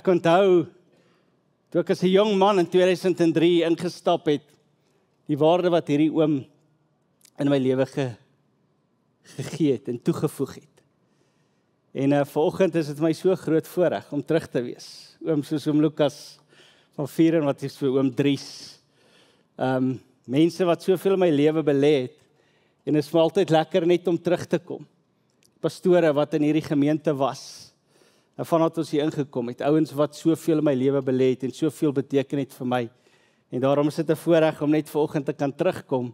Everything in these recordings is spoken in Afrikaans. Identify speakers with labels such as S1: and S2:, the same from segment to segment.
S1: Ek onthou, toe ek as 'n jong man in 2003 ingestap het, die waarde wat hierdie oom in my lewe gegee het en toegevoeg het. En vanoggend is dit my so groot voorreg om terug te wees. Oom soos oom Lukas van Vieren, wat is vir oom Dries. Mense wat soveel in my lewe belê het, en dit is vir altyd lekker net om terug te kom. Pastore wat in hierdie gemeente was, en vanaf ons hier ingekom het, ouens wat soveel in my lewe belê het, en soveel beteken het vir my, en daarom is dit 'n voorreg om net vanoggend te kan terugkom,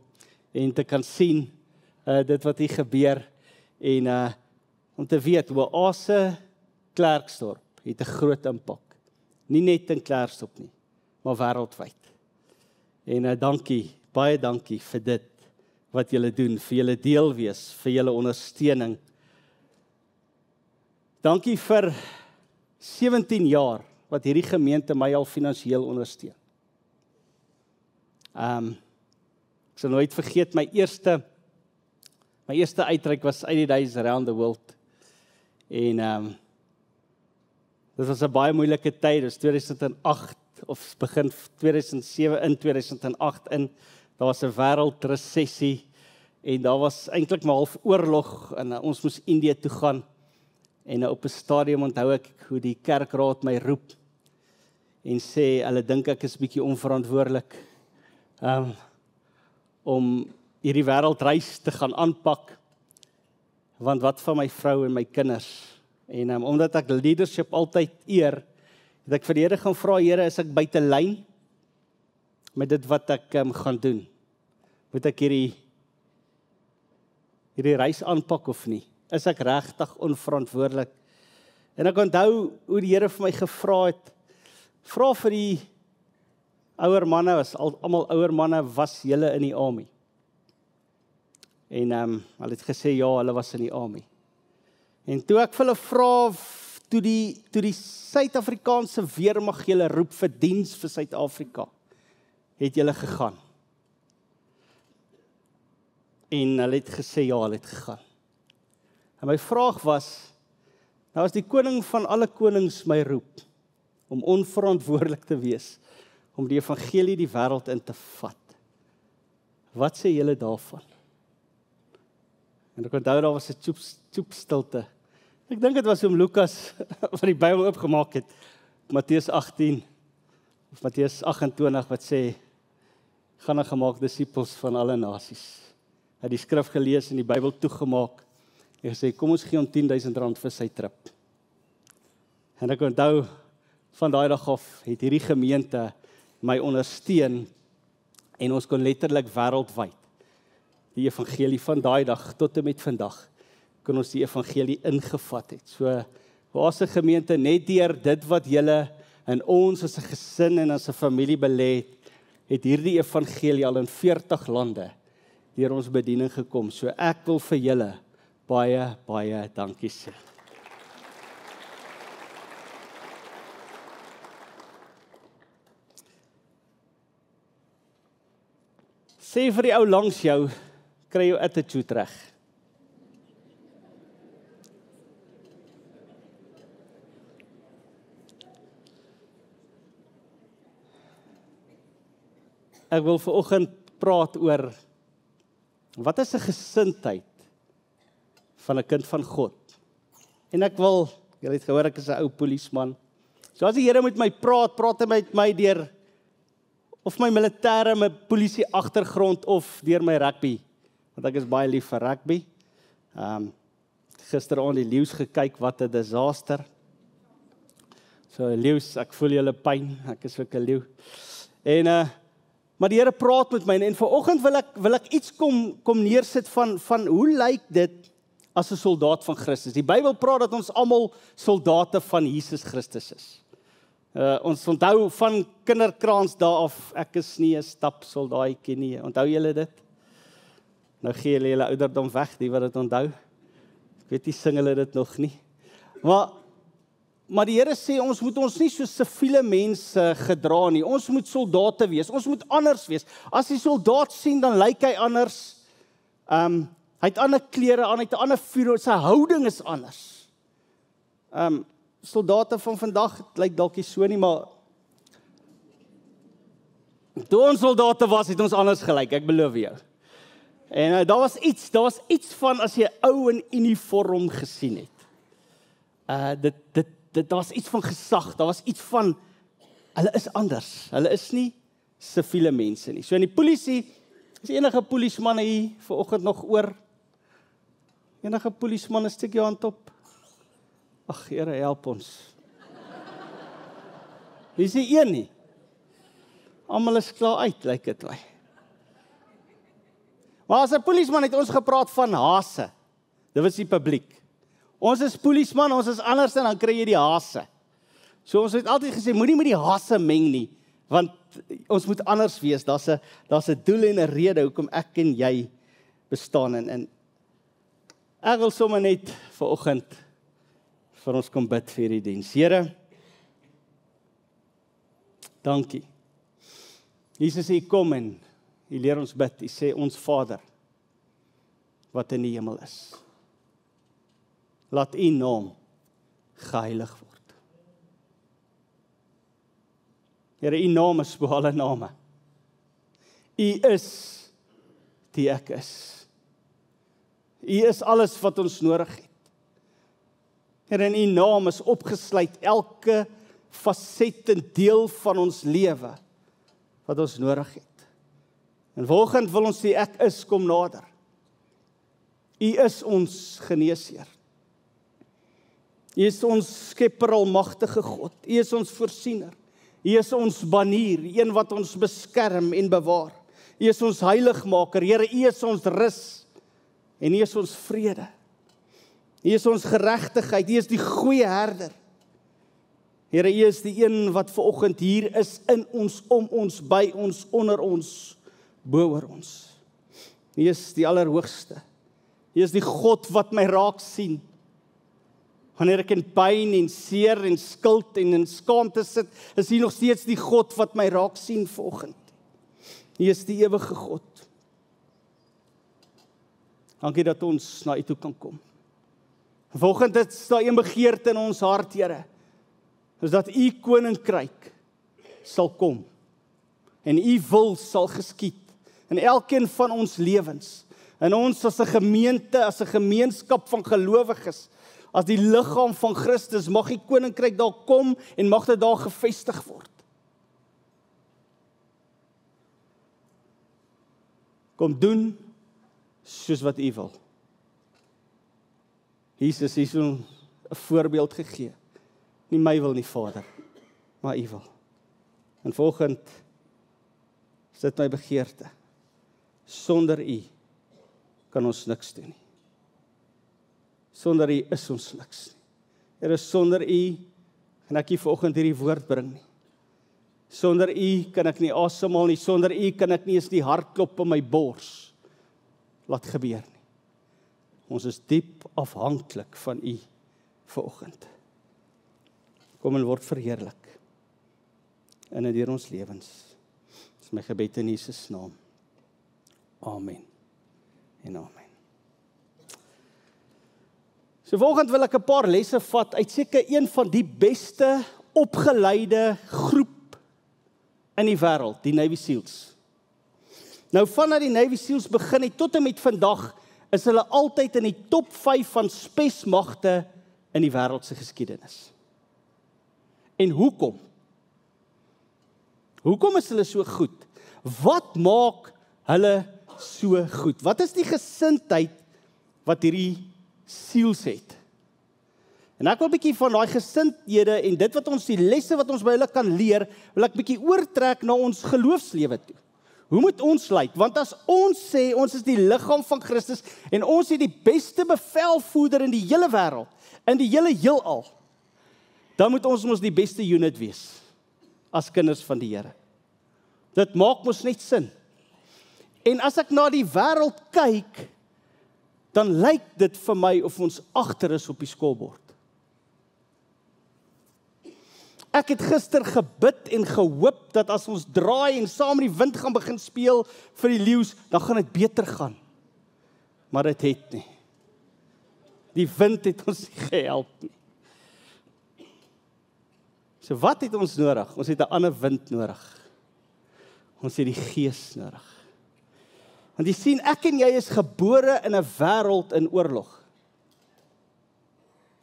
S1: en te kan sien, dit wat hier gebeur, en om te weet, Oase Klerksdorp het 'n groot impak, nie net in Klerksdorp nie, maar wêreldwyd. En dankie, baie dankie vir dit, wat julle doen, vir julle deel wees, vir julle ondersteuning. Dankie vir 17 jaar, wat hierdie gemeente my al finansiëel ondersteun. Ek sal nooit vergeet, my eerste uitreik was 80 Days Around the World. En dit was 'n baie moeilike tyd, dit was 2008, of begin 2007 in 2008 in, daar was 'n wêreldresessie, en daar was eintlik maar half oorlog, en ons moes Indië toe gaan, en op 'n stadium onthou ek hoe die kerkraad my roep, en sê, hulle dink ek is bietjie onverantwoordelik, om hierdie wêreldreis te gaan aanpak, want wat van my vrou en my kinders, en omdat ek leadership altyd eer, het ek vir die Here gaan vra, Here, is ek buite lyn met dit wat ek gaan doen? Moet ek hierdie reis aanpak of nie? Is ek regtig onverantwoordelik? En ek onthou hoe die Here vir my gevra het, vra vir die ouer manne, almal ouer manne, was julle in die army? En hulle het gesê, ja, hulle was in die army. En toe ek vir hulle vra, toe die Suid-Afrikaanse weermag julle roep vir diens vir Suid-Afrika, het julle gegaan? En hulle het gesê, ja, hulle het gegaan. En my vraag was, nou as die koning van alle konings my roep, om onverantwoordelik te wees, om die evangelie die wêreld in te vat, wat sê julle daarvan? En ek onthou, daar was 'n tjoep stilte. Ek dink dit was oom Lukas, wat die Bybel oopgemaak het, Matteus 18, of Matteus 28, wat sê, gaan en gemaak disippels van alle nasies. Hy het die skrif gelees en die Bybel toegemaak, en gesê, kom ons gee hom R10,000 vir sy trip. En ek onthou, van daai dag af, het hierdie gemeente my ondersteun, en ons kon letterlik wêreldwyd die evangelie van daai dag tot en met vandag, kon ons die evangelie ingevat het. So, Oase gemeente, net deur dit wat julle in ons as 'n gesin en as 'n familie belê het, het hierdie evangelie al in 40 lande deur ons bediening gekom. So ek wil vir julle baie, baie dankie sê. Sê vir die ou langs jou, kry jou attitude reg. Ek wil vanoggend praat oor, wat is 'n gesindheid van 'n kind van God? En ek wil, julle het gehoor, ek is 'n ou polisieman. So as die Here met my praat hy met my deur, of my militêre, my polisie agtergrond, of deur my rugby, want ek is baie lief vir rugby. Gisteraand die Leeu's gekyk, wat 'n disaster. So Leeu's, ek voel julle pyn, ek is ook 'n leeu. En maar die Here praat met my, en vanoggend wil ek iets kom neersit van hoe lyk dit as 'n soldaat van Christus. Die Bybel praat dat ons almal soldate van Jesus Christus is. Ons onthou van kinderkraans daar af, ek is nie 'n stapsoldaatjie nie. Onthou julle dit? Nou gee julle ouderdom weg, die wat dit onthou. Ek weet nie, sing hulle dit nog nie. Maar die Here sê, ons moet ons nie so siviele mense gedra nie. Ons moet soldate wees, ons moet anders wees. As die soldaat sien, dan lyk hy anders. Hy het ander klere aan, hy het 'n ander vuur, sy houding is anders. soldate van vandag, het lyk dalk nie so nie, maar toe ons soldate was, het ons anders gelyk, ek beloof jou. En daar was iets van as jy 'n ou in uniform gesien het. Daar was iets van gesag, daar was iets van, hulle is anders, hulle is nie siviele mense nie. So in die polisie, is enige polisman hier vanoggend nog oor? Enige polisman, steek jou hand op? Ag, Here, help ons. Wie is die een nie? Almal is klaar uit, lyk dit my. Maar as 'n polisman het ons gepraat van hase. Dit was die publiek. Ons is polisman, ons is anders en dan kry jy die hase. So ons het altyd gesê, moenie met die hase meng nie, want ons moet anders wees. Daar's 'n doel en 'n rede hoekom ek en jy bestaan. En ek wil sommer net vanoggend vir ons kom bid vir die diens. Here, dankie. Jesus, U kom en U leer ons bid. U sê, ons Vader, wat in die hemel is. Laat U naam geheilig word. Here, U naam is bo alle name. U is die ek is. U is alles wat ons nodig het. Here, in U naam is opgesluit elke faset en deel van ons lewe wat ons nodig het. En vanoggend wil ons sê, ek is, kom nader. U is ons geneesheer. U is ons skepper almagtige God. U is ons voorsiener. U is ons banier, een wat ons beskerm en bewaar. U is ons heiligmaker. Here, U is ons rus en U is ons vrede. U is ons geregtigheid. U is die goeie herder. Here, U is die een wat vanoggend hier is, in ons, om ons, by ons, onder ons, bo-oor ons. U is die Allerhoogste. U is die God wat my raak sien. Wanneer ek in pyn en seer en skuld en in skaamte sit, is U nog steeds die God wat my raak sien vanoggend. U is die ewige God. Dankie dat ons na U toe kan kom. Vanoggend is daar een begeerte in ons hart, Here, is dat U koninkryk sal kom en U wil sal geskied in elkeen van ons lewens. En ons as 'n gemeente, as 'n gemeenskap van gelowiges, as die liggaam van Christus, mag die koninkryk daar kom en mag dit daar gevestig word. Kom doen soos wat U wil. Jesus het ons 'n voorbeeld gegee. Nie my wil nie, Vader, maar U wil. En vanoggend is dit my begeerte. Sonder U kan ons niks doen nie. Sonder U is ons niks nie. Here, sonder U kan ek nie vanoggend hierdie woord bring nie. Sonder U kan ek nie asemhaal nie. Sonder U kan ek nie eens die hartklop in my bors laat gebeur nie. Ons is diep afhanklik van U vanoggend. Kom en word verheerlik in en deur ons lewens. Dis my gebed in Jesus naam. Amen en amen. So vanoggend wil ek 'n paar lesse vat uit seker een van die beste opgeleide groep in die wêreld, die Navy Seals. Nou vanaf die Navy Seals begin het tot en met vandag, is hulle altyd in die top 5 van spesmagte in die wêreld se geskiedenis. En hoekom? Hoekom is hulle so goed? Wat maak hulle so goed? Wat is die gesindheid wat hierdie seals het? En ek wil 'n bietjie van daai gesindhede en dit wat ons, die lesse wat ons by hulle kan leer, wil ek bietjie oortrek na ons geloofslewe toe. Hoe moet ons lyk? Want as ons sê, ons is die liggaam van Christus, en ons het die beste bevelvoerder in die hele wêreld, in die hele heelal, dan moet ons mos die beste unit wees, as kinders van die Here. Dit maak mos net sin. En as ek na die wêreld kyk, dan lyk dit vir my of ons agter is op die skoolbord. Ek het gister gebid en gehoop dat as ons draai en saam met die wind gaan begin speel vir die leeu's, dan gaan dit beter gaan. Maar dit het nie. Die wind het ons nie gehelp nie. So wat het ons nodig? Ons het 'n ander wind nodig. Ons het die Gees nodig. Want jy sien, ek en jy is gebore in 'n wêreld in oorlog.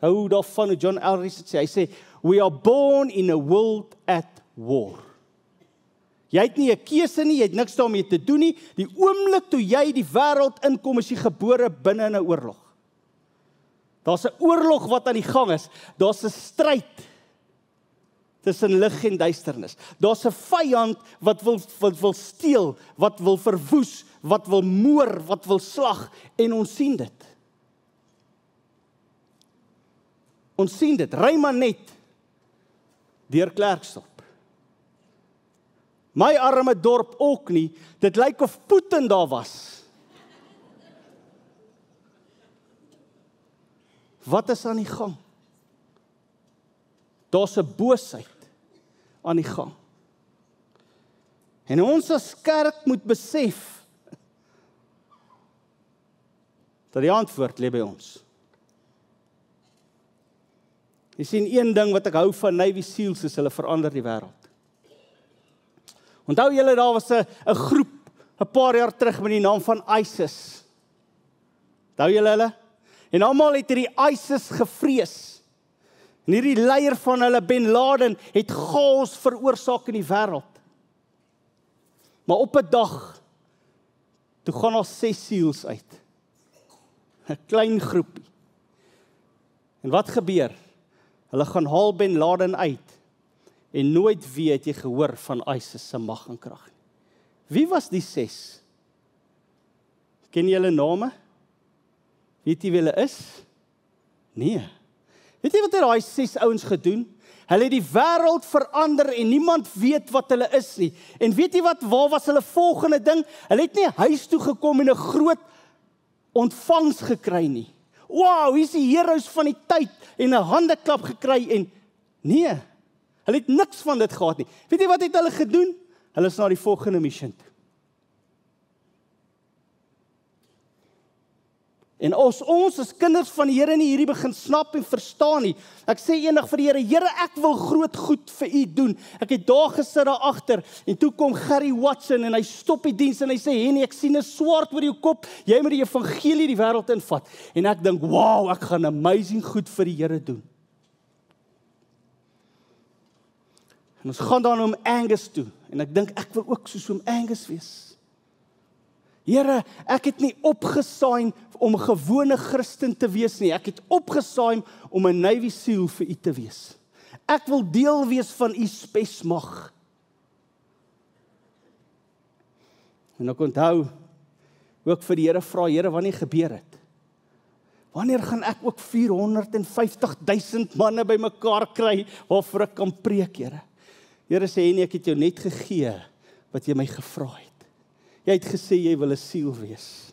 S1: Hou daarvan hoe John Elris het sê, hy sê, we are born in a world at war. Jy het nie 'n keuse nie, jy het niks daarmee te doen nie. Die oomblik toe jy die wêreld inkom, is jy gebore binne in 'n oorlog. Daar's 'n oorlog wat aan die gang is. Daar's 'n stryd tussen lig en duisternis. Daar's 'n vyand wat wil steel, wat wil verwoes, wat wil moor, wat wil slag, en ons sien dit. Ons sien dit, ry maar net deur Klerksdorp. My arme dorp ook nie, dit lyk of Putin daar was. Wat is aan die gang? Daar's 'n boosheid aan die gang. En ons as kerk moet besef dat die antwoord lê by ons. Jy sien, een ding wat ek hou van Navy Seals is hulle verander die wêreld. Onthou julle, daar was 'n groep 'n paar jaar terug met die naam van ISIS. Onthou julle hulle? En almal het hierdie ISIS gevrees. En hierdie leier van hulle, Bin Laden, het chaos veroorsaak in die wêreld. Maar op 'n dag, toe gaan daar 6 SEALs uit. 'n klein groepie. En wat gebeur? Hulle gaan haal Bin Laden uit. En nooit weer het jy gehoor van ISIS se mag en krag nie. Wie was die 6? Ken jy hulle name? Weet jy wie hulle is? Nee. Weet jy wat het daai 6 ouens gedoen? Hulle het die wêreld verander en niemand weet wat hulle is nie. En weet jy wat, waar was hulle volgende ding? Hulle het nie huis toe gekom en 'n groot ontvangs gekry nie. Wow, hier's die heroes van die tyd en 'n handeklap gekry en nee. Hulle het niks van dit gehad nie. Weet jy wat het hulle gedoen? Hulle is na die volgende mission toe. En as ons as kinders van die Here nie hierdie begin snap en verstaan nie, ek sê eendag vir die Here, Here, ek wil groot goed vir U doen. Ek het daar gesit daar agter en toe kom Gary Watson en hy stop die diens en hy sê, Henny, ek sien 'n swaard oor jou kop, jy moet die evangelie die wêreld invat. En ek dink, wow, ek gaan amazing goed vir die Here doen. En ons gaan dan om Angus toe en ek dink, ek wil ook soos om Angus wees. Here, ek het nie opgesaai om 'n gewone Christen te wees nie. Ek het opgesaai om 'n Navy SEAL vir U te wees. Ek wil deel wees van U spesmag. En ek onthou ook vir die Here vra, Here, wanneer gebeur dit? Wanneer gaan ek ook 450,000 manne bymekaar kry waarvoor ek kan preek, Here? Here sê, nee, ek het jou net gegee wat jy my gevra het. Jy het gesê jy wil 'n SEAL wees.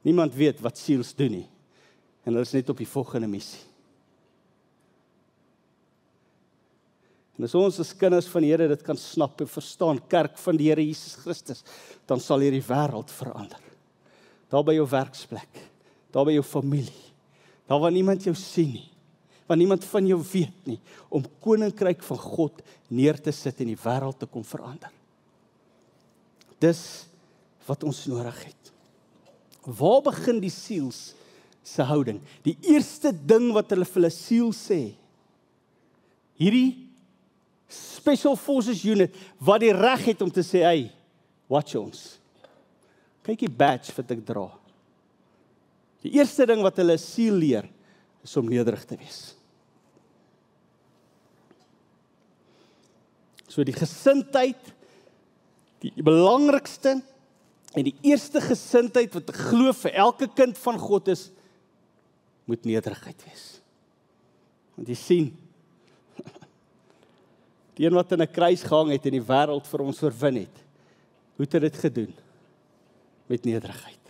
S1: Niemand weet wat SEALs doen nie. En hulle is net op die volgende missie. En as ons as kinders van die Here dit kan snap en verstaan, kerk van die Here Jesus Christus, dan sal hierdie wêreld verander. Daar by jou werksplek, daar by jou familie, daar waar niemand jou sien nie, waar niemand van jou weet nie, om koninkryk van God neer te sit en die wêreld te kom verander. Dis wat ons nodig het. Waar begin die SEALs se houding? Die eerste ding wat hulle vir hulle SEAL sê, hierdie Special Forces Unit, wat die reg het om te sê, hey, watch ons. Kyk die badge wat ek dra. Die eerste ding wat hulle SEAL leer, is om nederig te wees. So die gesindheid, die belangrikste en die eerste gesindheid wat ek glo vir elke kind van God is, moet nederigheid wees. Want jy sien, die een wat in 'n kruis gehang het en die wêreld vir ons oorwin het, hoe het hy dit gedoen? Met nederigheid.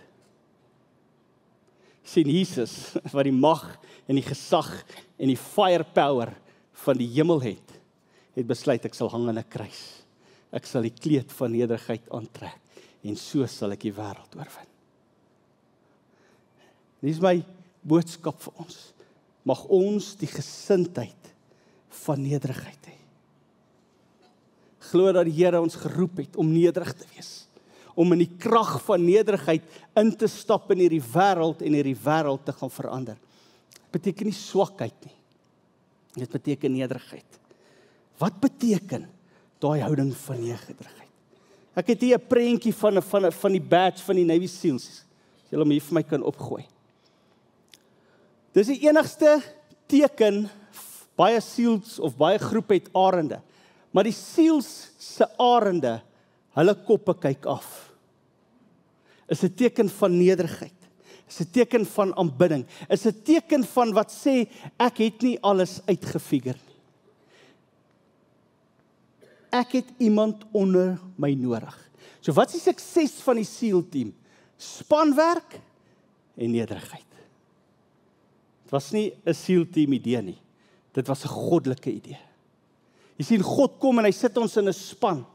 S1: Sien Jesus, wat die mag en die gesag en die firepower van die hemel het besluit, ek sal hang in 'n kruis. Ek sal die kleed van nederigheid aantrek en so sal ek die wêreld oorwin. Dis my boodskap vir ons. Mag ons die gesindheid van nederigheid hê. Glo dat die Here ons geroep het om nederig te wees. Om in die krag van nederigheid in te stap in hierdie wêreld en hierdie wêreld te gaan verander. Dit beteken nie swakheid nie. Dit beteken nederigheid. Wat beteken daai houding van nederigheid? Ek het hier 'n prentjie van die badge van die Navy SEALs. As julle hom hier vir my kan opgooi. Dis die enigste teken, baie SEALs of baie groepe het arende. Maar die SEALs se arende, hulle koppe kyk af. Is 'n teken van nederigheid. Is 'n teken van aanbidding. Is 'n teken van wat sê, ek het nie alles uitgefigure nie. Ek het iemand onder my nodig. So wat is die sukses van die SEAL team? Spanwerk en nederigheid. Dit was nie 'n SEAL team idee nie. Dit was 'n goddelike idee. Jy sien, God kom en hy sit ons in 'n span.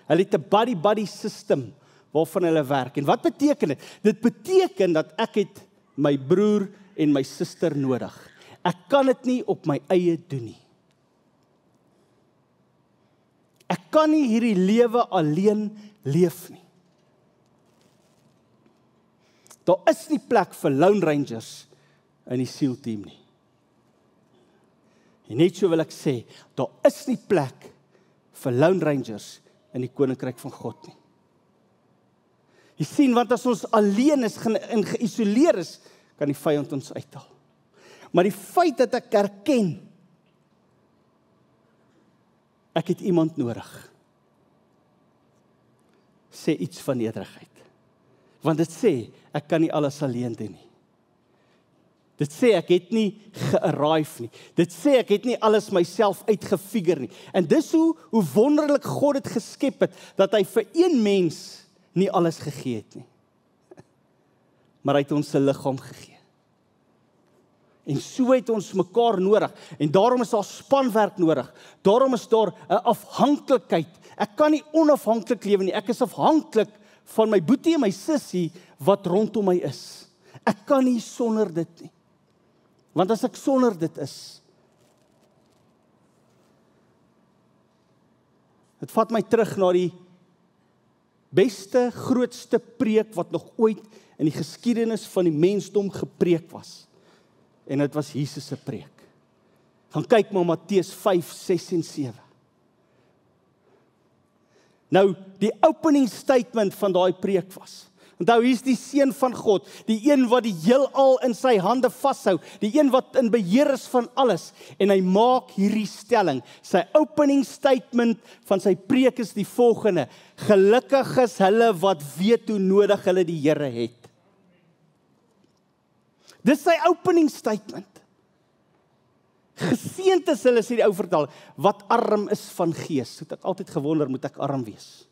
S1: Hulle het 'n buddy-buddy system waarvan hulle werk. En wat beteken dit? Dit beteken dat ek het my broer en my suster nodig. Ek kan dit nie op my eie doen nie. Ek kan nie hierdie lewe alleen leef nie. Daar is nie plek vir Lone Rangers in die SEAL team nie. En net so wil ek sê, daar is nie plek vir Lone Rangers in die koninkryk van God nie. Jy sien, want as ons alleen is en geïsoleer is, kan die vyand ons uithaal. Maar die feit dat ek erken, ek het iemand nodig, sê iets van nederigheid. Want dit sê, ek kan nie alles alleen doen nie. Dit sê, ek het nie gearrive nie. Dit sê, ek het nie alles myself uitgefigure nie. En dis hoe wonderlik God het geskep het, dat hy vir een mens nie alles gegee het nie. Maar hy het ons 'n liggaam gegee. En so het ons mekaar nodig. En daarom is daar spanwerk nodig. Daarom is daar 'n afhanklikheid. Ek kan nie onafhanklik lewe nie. Ek is afhanklik van my boetie en my sussie wat rondom my is. Ek kan nie sonder dit nie. Want as ek sonder dit is, dit vat my terug na die beste, grootste preek wat nog ooit in die geskiedenis van die mensdom gepreek was. En dit was Jesus se preek. Gaan kyk maar Matteus 5, 6 en 7. Nou, die opening statement van daai preek was, onthou, hier is die Seun van God, die een wat die heelal in sy hande vashou, die een wat in beheer is van alles, en hy maak hierdie stelling. Sy opening statement van sy preek is die volgende: gelukkig is hulle wat weet hoe nodig hulle die Here het. Dis sy opening statement. Geseënd is hulle, sê die ou vertaling, wat arm is van gees. Het ek altyd gewonder, moet ek arm wees?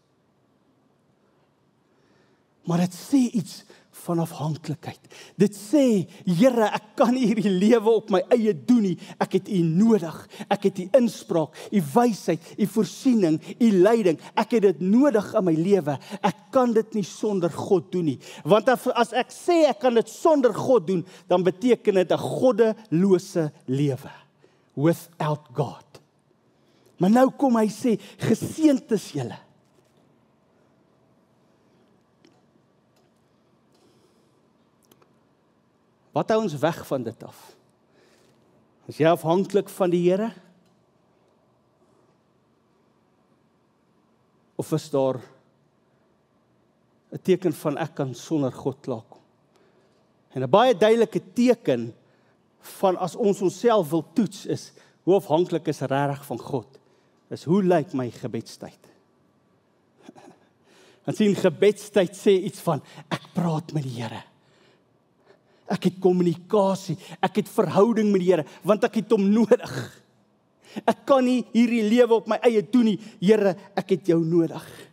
S1: Maar dit sê iets van afhanklikheid. Dit sê, Here, ek kan nie hierdie lewe op my eie doen nie. Ek het U nodig. Ek het U inspraak, U wysheid, U voorsiening, U leiding. Ek het dit nodig in my lewe. Ek kan dit nie sonder God doen nie. Want as ek sê ek kan dit sonder God doen, dan beteken dit 'n goddelose lewe. Without God. Maar nou kom hy sê, geseënd is julle. Wat hou ons weg van dit af? Is jy afhanklik van die Here? Of is daar 'n teken van ek kan sonder God klaarkom? En 'n baie duidelike teken van as ons onsself wil toets is, hoe afhanklik is regtig van God, is hoe lyk my gebedstyd? Want sien, gebedstyd sê iets van, ek praat met die Here. Ek het kommunikasie, ek het verhouding met die Here, want ek het hom nodig. Ek kan nie hierdie lewe op my eie doen nie. Here, ek het jou nodig.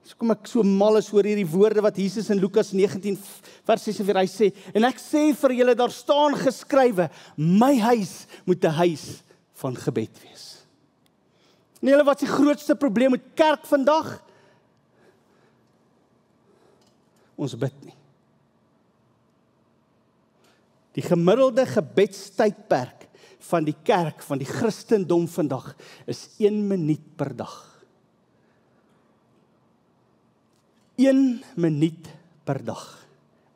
S1: So kom ek so mal is oor hierdie woorde wat Jesus in Lukas 19 vers 46 hy sê, en ek sê vir julle, daar staan geskrywe, my huis moet 'n huis van gebed wees. En julle, wat is die grootste probleem met kerk vandag? Ons bid nie. Die gemiddelde gebedstydperk van die kerk, van die Christendom vandag, is 1 minuut per dag. 1 minuut per dag.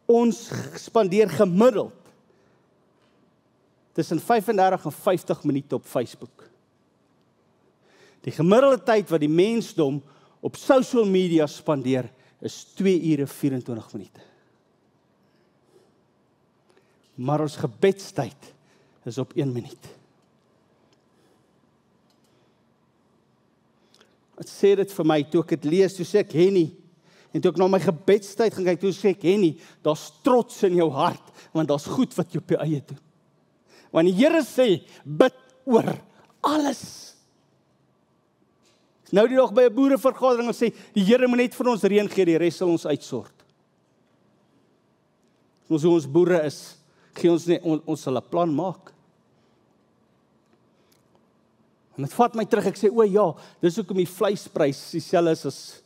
S1: Ons spandeer gemiddeld tussen 35 en 50 minute op Facebook. Die gemiddelde tyd wat die mensdom op social media spandeer, is 2 ure 24 minute. Maar ons gebedstyd is op 1 minuut. Wat sê dit vir my, toe ek het lees, toe sê ek, Henny, en toe ek na my gebedstyd gaan kyk, toe sê ek, Henny, daar's trots in jou hart, want daar's goed wat jy op jou eie doen. Want die Here sê, bid oor alles. Nou die dag by 'n boerevergadering en sê, die Here moet net vir ons reën gee, die res sal ons uitsort. Ons hoe ons boere is, gee ons net, ons sal 'n plan maak. En dit vat my terug, ek sê, o ja, dis hoekom die vleisprys dieselfde is as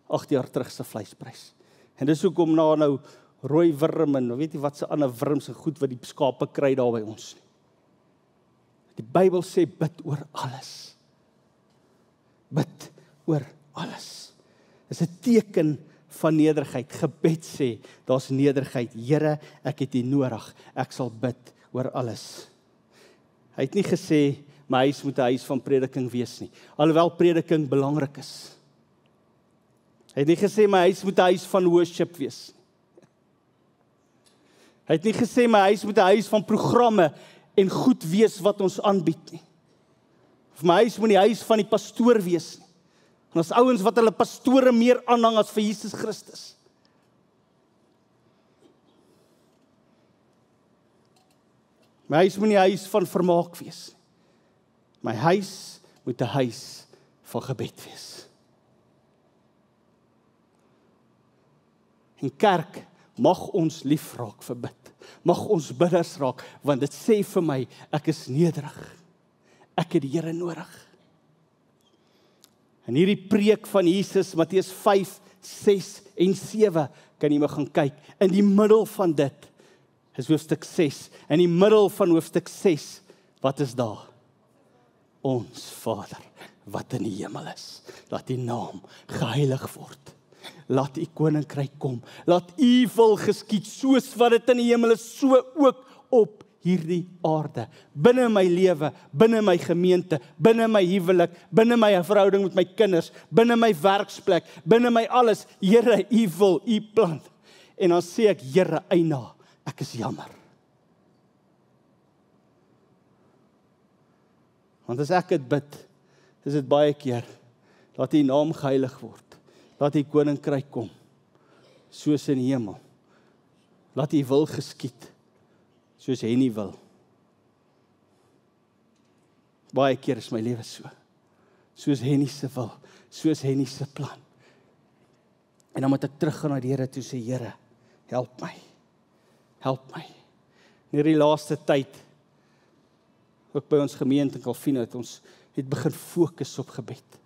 S1: 8 jaar terug se vleisprys. En dis hoekom nou rooi wurm en weet jy wat se ander wurms en goed wat die skape kry daar by ons. Die Bybel sê bid oor alles. Bid oor alles. Dis 'n teken van nederigheid. Gebed sê, daar's nederigheid. Here, ek het U nodig. Ek sal bid oor alles. Hy het nie gesê my huis moet 'n huis van prediking wees nie. Alhoewel prediking belangrik is. Hy het nie gesê my huis moet 'n huis van worship wees nie. Hy het nie gesê my huis moet 'n huis van programme en goed wees wat ons aanbied nie. Of my huis moet die huis van die pastoor wees nie. En as ouens wat hulle pastore meer aanhang as vir Jesus Christus. My huis moet nie 'n huis van vermaak wees nie. My huis moet 'n huis van gebed wees. En kerk, mag ons lief raak vir bid. Mag ons bidders raak, want dit sê vir my, ek is nederig. Ek het die Here nodig. En hierdie preek van Jesus, Matteus 5, 6 en 7, kan jy maar gaan kyk. In die middel van dit is hoofstuk 6. In die middel van hoofstuk 6, wat is daar? Ons Vader, wat in die hemel is, laat U naam geheilig word. Laat U koninkryk kom. Laat U wil geskied, soos wat dit in die hemel is, so ook op hierdie aarde. Binne my lewe, binne my gemeente, binne my huwelik, binne my verhouding met my kinders, binne my werksplek, binne my alles. Here, U wil, U plan. En dan sê ek, Here, eina, ek is jammer. Want as ek dit bid, is dit baie keer, laat U naam geheilig word. Laat U koninkryk kom, soos in die hemel. Laat U wil geskied, soos Henny wil. Baie keer is my lewe so. Soos Henny se wil, soos Henny se plan. En dan moet ek teruggaan na die Here toe sê, Here, help my. Help my. In hierdie laaste tyd, ook by ons gemeente in Calvino, het ons begin fokus op gebed.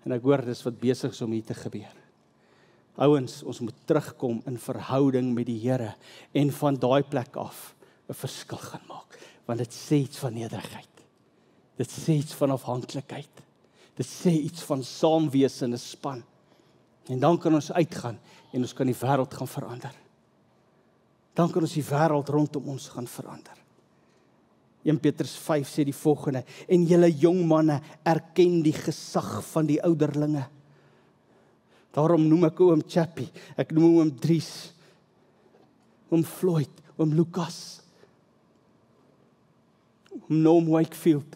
S1: En ek hoor dis wat besig is om hier te gebeur. Ouens, ons moet terugkom in verhouding met die Here en van daai plek af 'n verskil gaan maak. Want dit sê iets van nederigheid. Dit sê iets van afhanklikheid. Dit sê iets van saam wees in 'n span. En dan kan ons uitgaan en ons kan die wêreld gaan verander. Dan kan ons die wêreld rondom ons gaan verander. 1 Petrus 5 sê die volgende, en julle jong manne erken die gesag van die ouderlinge. Daarom noem ek oom Chappie, ek noem oom Dries, oom Floyd, oom Lucas, oom Noam Wakefield.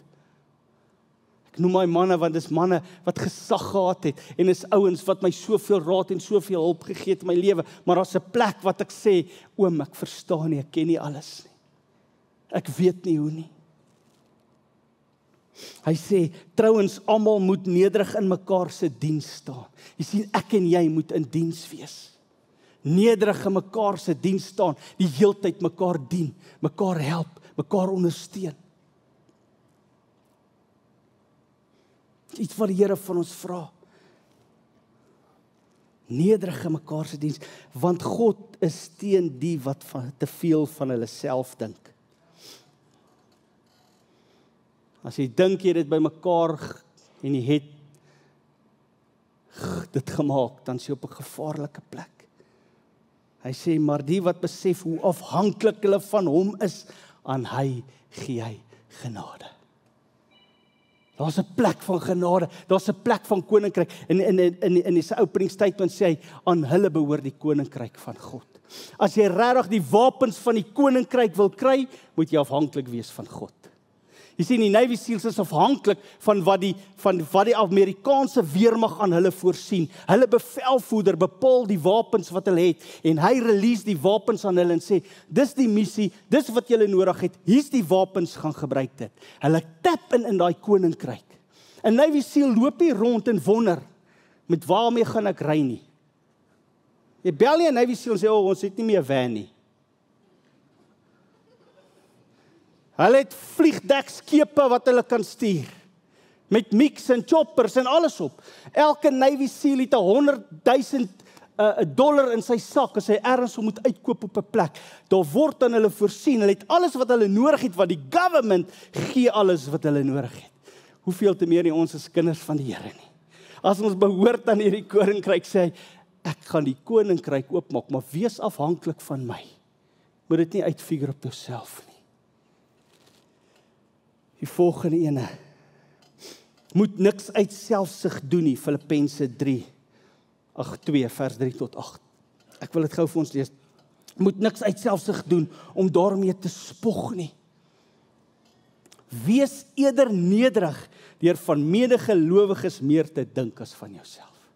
S1: Ek noem my manne, want dis manne wat gesag gehad het, en is ouens wat my soveel raad en soveel hulp gegee het in my lewe, maar daar's 'n plek wat ek sê, oom, ek verstaan nie, ek ken nie alles nie. Ek weet nie hoe nie. Hy sê, trouens, almal moet nederig in mekaar se diens staan. Jy sien, ek en jy moet in diens wees. Nederig in mekaar se diens staan, die heeltyd mekaar dien, mekaar help, mekaar ondersteun. Iets wat die Here van ons vra. Nederig in mekaar se diens, want God is teen die wat te veel van hulle self dink. As jy dink jy dit bymekaar en jy het dit gemaak, dan is jy op 'n gevaarlike plek. Hy sê, maar die wat besef hoe afhanklik hulle van hom is, aan hy gee hy genade. Daar's 'n plek van genade, daar's 'n plek van koninkryk. In die opening statement sê hy, aan hulle behoort die koninkryk van God. As jy regtig die wapens van die koninkryk wil kry, moet jy afhanklik wees van God. Jy sien, die Navy Seals is afhanklik van wat die Amerikaanse weermag aan hulle voorsien. Hulle bevelvoerder bepaal die wapens wat hulle het en hy release die wapens aan hulle en sê, dis die missie, dis wat julle nodig het, hier's die wapens, gaan gebruik dit. Hulle tap in daai koninkryk. 'n Navy Seal loop nie rond en wonder, met waarmee gaan ek ry nie. Jy bel nie 'n Navy Seal en sê, ons het nie meer 'n van nie. Hulle het vliegdekskepe wat hulle kan stuur, met mix en choppers en alles op. Elke Navy Seal het $100,000 in sy sak as hy ergens moet uitkoop op 'n plek. Daar word aan hulle voorsien, hulle het alles wat hulle nodig het, want die government gee alles wat hulle nodig het. Hoeveel te meer nie ons as kinders van die Here nie. As ons behoort aan hierdie koninkryk, sê hy, ek gaan die koninkryk oopmaak, maar wees afhanklik van my. Moet dit nie uitfigure op jouself nie. Die volgende ene, moet niks uit selfsug doen nie, Filippense 2 vers 3 tot 8. Ek wil dit gou vir ons lees. Moet niks uit selfsug doen, om daarmee te spog nie. Wees eerder nederig, deur van medegelowiges meer te dink as van jouself.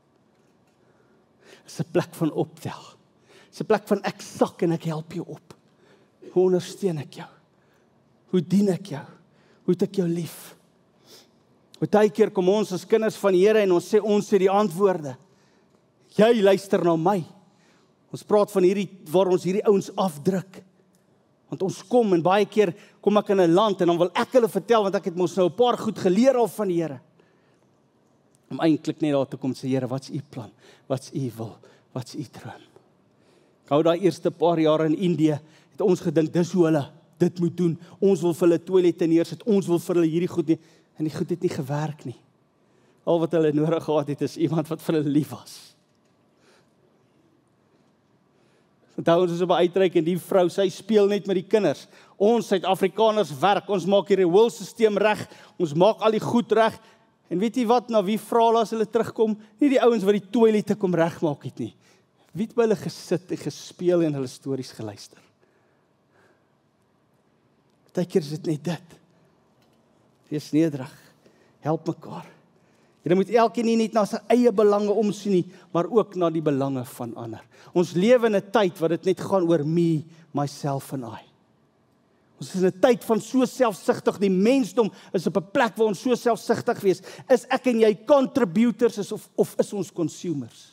S1: Dit is 'n plek van optel. Dit is 'n plek van ek sak en ek help jou op. Hoe ondersteun ek jou? Hoe dien ek jou? Hoe het ek jou lief? Baie keer kom ons as kinders van die Here en ons sê ons het die antwoorde. Jy luister na my. Ons praat van waar ons hierdie ouens afdruk. Want ons kom en baie keer kom ek in 'n land en dan wil ek hulle vertel, want ek het mos nou 'n paar goed geleer al van die Here. Om eintlik net daar te kom sê, Here, wat's u plan? Wat's u wil? Wat's u droom? Ek hou daai eerste paar jare in Indië, het ons gedink, dis hoe hulle dit moet doen. Ons wil vir hulle toilette neersit, ons wil vir hulle hierdie goed nie, en die goed het nie gewerk nie. Al wat hulle nodig gehad het, is iemand wat vir hulle lief was. Onthou ons is op 'n uitreik en die vrou, sy speel net met die kinders. Ons Suid-Afrikaners werk, ons maak hierdie woolstelsel reg, ons maak al die goed reg. En weet jy wat, na wie vra hulle as hulle terugkom? Nie die ouens wat die toilette kom regmaak het nie. Wie het by hulle gesit en gespeel en hulle stories geluister? Partykeer is dit net dit. Wees nederig, help mekaar. Jy moet elkeen nie net na sy eie belange omsien nie, maar ook na die belange van ander. Ons lewe in 'n tyd wat dit net gaan oor me, myself and I. Ons is in 'n tyd van so selfsugtig, die mensdom is op 'n plek waar ons so selfsugtig wees. Is ek en jy contributors of is ons consumers?